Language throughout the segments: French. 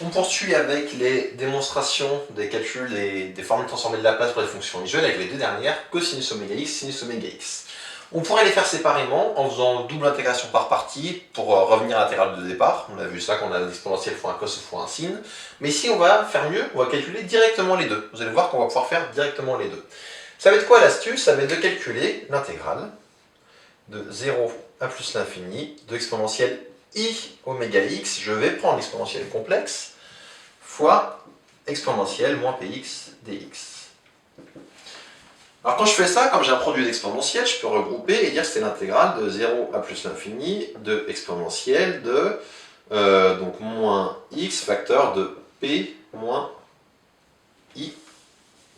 On poursuit avec les démonstrations des calculs des formules transformées de Laplace pour les fonctions visuelles avec les deux dernières, cosinus oméga x, sinus oméga x. On pourrait les faire séparément en faisant double intégration par partie pour revenir à l'intégrale de départ. On a vu ça quand on a l'exponentielle fois un cos fois un sin. Mais ici on va faire mieux, on va calculer directement les deux. Vous allez voir qu'on va pouvoir faire directement les deux. Ça va être quoi l'astuce? Ça va être de calculer l'intégrale de 0 à plus l'infini de l'exponentielle i oméga x, je vais prendre l'exponentielle complexe, fois exponentielle moins px dx. Alors quand je fais ça, comme j'ai un produit d'exponentielle, je peux regrouper et dire que c'est l'intégrale de 0 à plus l'infini de exponentielle de donc moins x facteur de p moins i,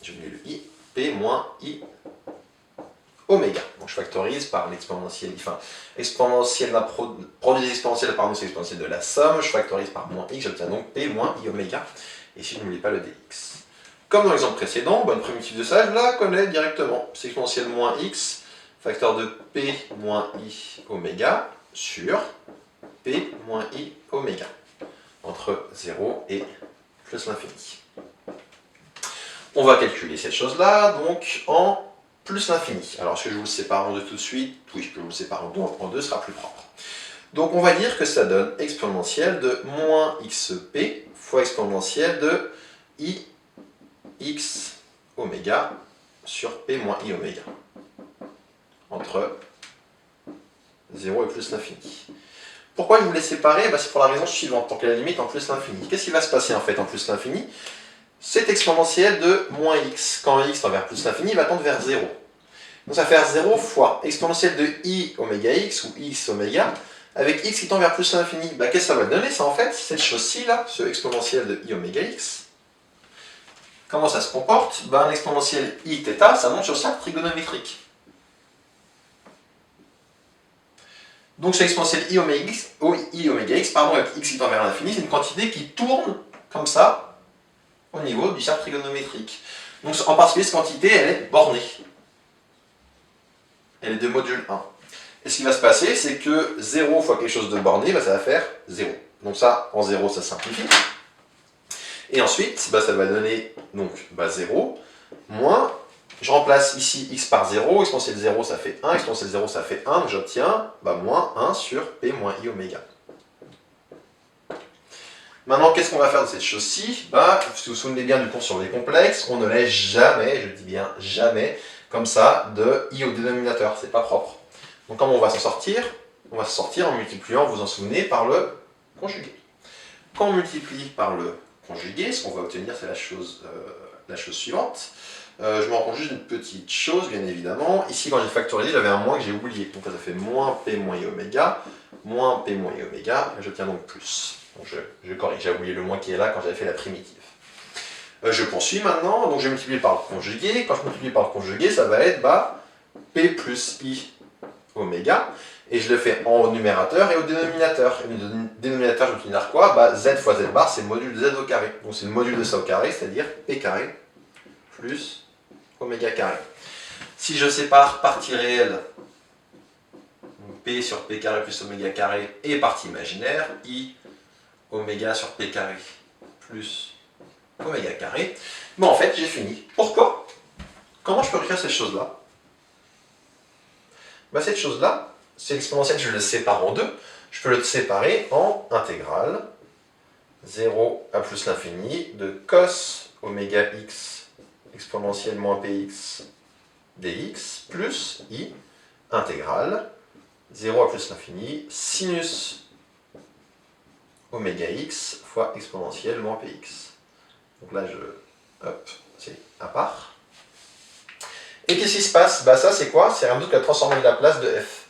j'ai oublié le i, p moins i oméga. Donc je factorise par l'exponentielle, enfin exponentielle d'un produit exponentiel, pardon, c'est l'exponentielle de la somme, je factorise par moins x, j'obtiens donc p moins i oméga. Et si je n'oublie pas le dx. Comme dans l'exemple précédent, une primitive de ça, je la connais directement. C'est exponentielle moins x, facteur de p moins i oméga, sur p moins i oméga, entre 0 et plus l'infini. On va calculer cette chose-là, donc en plus l'infini. Alors, est-ce que je vous le sépare en deux tout de suite? Oui, je peux vous le séparer en deux, ce sera plus propre. Donc, on va dire que ça donne exponentielle de moins xp fois exponentielle de i x oméga sur p moins i oméga, entre 0 et plus l'infini. Pourquoi je vous les séparer? C'est pour la raison suivante, pour que la limite en plus l'infini. Qu'est-ce qui va se passer en fait en plus l'infini? Cette exponentielle de moins x, quand x tend vers plus l'infini, va tendre vers 0. Donc ça va faire 0 fois exponentielle de i oméga x, ou x oméga, avec x qui tend vers plus l'infini. Qu'est-ce que ça va donner? Ça en fait, cette chose-ci là, ce exponentielle de i oméga x. Comment ça se comporte? L'exponentielle i θ, ça monte sur le cercle trigonométrique. Donc c'est l'exponentielle i oméga x, avec x qui tend vers l'infini, c'est une quantité qui tourne comme ça, au niveau du cercle trigonométrique. Donc en particulier, cette quantité, elle est bornée. Elle est de module 1. Et ce qui va se passer, c'est que 0 fois quelque chose de borné, ça va faire 0. Donc ça, en 0, ça simplifie. Et ensuite, ça va donner donc 0, moins, je remplace ici x par 0, exponentielle 0, ça fait 1, exponentielle 0, ça fait 1, donc j'obtiens moins 1 sur p moins i oméga. Maintenant, qu'est-ce qu'on va faire de cette chose-ci? Si vous vous souvenez bien du cours sur les complexes, on ne laisse jamais, je dis bien jamais, comme ça, de i au dénominateur. C'est pas propre. Donc comment on va s'en sortir? On va s'en sortir en multipliant, vous vous en souvenez, par le conjugué. Quand on multiplie par le conjugué, ce qu'on va obtenir, c'est la chose suivante. Je me rends compte juste d'une petite chose, bien évidemment. Ici, quand j'ai factorisé, j'avais un moins que j'ai oublié. Donc ça fait moins p moins i oméga, moins p moins i oméga, et j'obtiens donc plus. Donc je corrige, j'ai oublié le moins qui est là quand j'avais fait la primitive. Je poursuis maintenant, donc je vais multiplier par le conjugué. Quand je multiplie par le conjugué, ça va être p plus i oméga, et je le fais en numérateur et au dénominateur. Et le dénominateur, je vais obtenir quoi? Z fois z bar, c'est le module de z au carré. Donc c'est le module de ça au carré, c'est-à-dire p carré plus oméga carré. Si je sépare partie réelle, p sur p carré plus oméga carré, et partie imaginaire, i oméga sur p carré plus oméga carré, en fait j'ai fini. Pourquoi? Comment je peux écrire cette chose-là? Cette chose-là, c'est l'exponentielle, je le sépare en deux. Je peux le séparer en intégrale 0 à plus l'infini de cos oméga x exponentielle moins px dx plus i intégrale 0 à plus l'infini sinus oméga x fois exponentielle moins px. Donc là, c'est à part. Et qu'est-ce qui se passe? Ça, c'est quoi? C'est rien d'autre que la transformée de Laplace de f.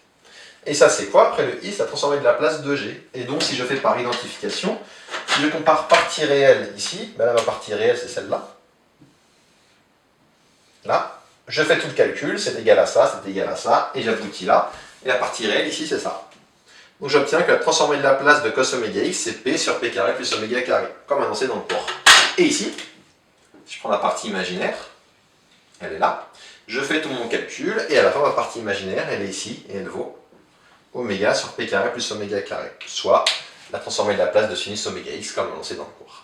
Et ça, c'est quoi? Après le i, c'est la transformée de Laplace de g. Et donc, si je fais par identification, si je compare partie réelle ici, là, ma partie réelle, c'est celle-là. Là, je fais tout le calcul, c'est égal à ça, et j'aboutis là. Et la partie réelle, ici, c'est ça. Donc j'obtiens que la transformée de Laplace de cos oméga x, c'est p sur p carré plus oméga carré, comme annoncé dans le cours. Et ici, si je prends la partie imaginaire, elle est là, je fais tout mon calcul, et à la fin, ma partie imaginaire, elle est ici, et elle vaut oméga sur p carré plus oméga carré, soit la transformée de la place de sinus oméga x comme annoncé dans le cours.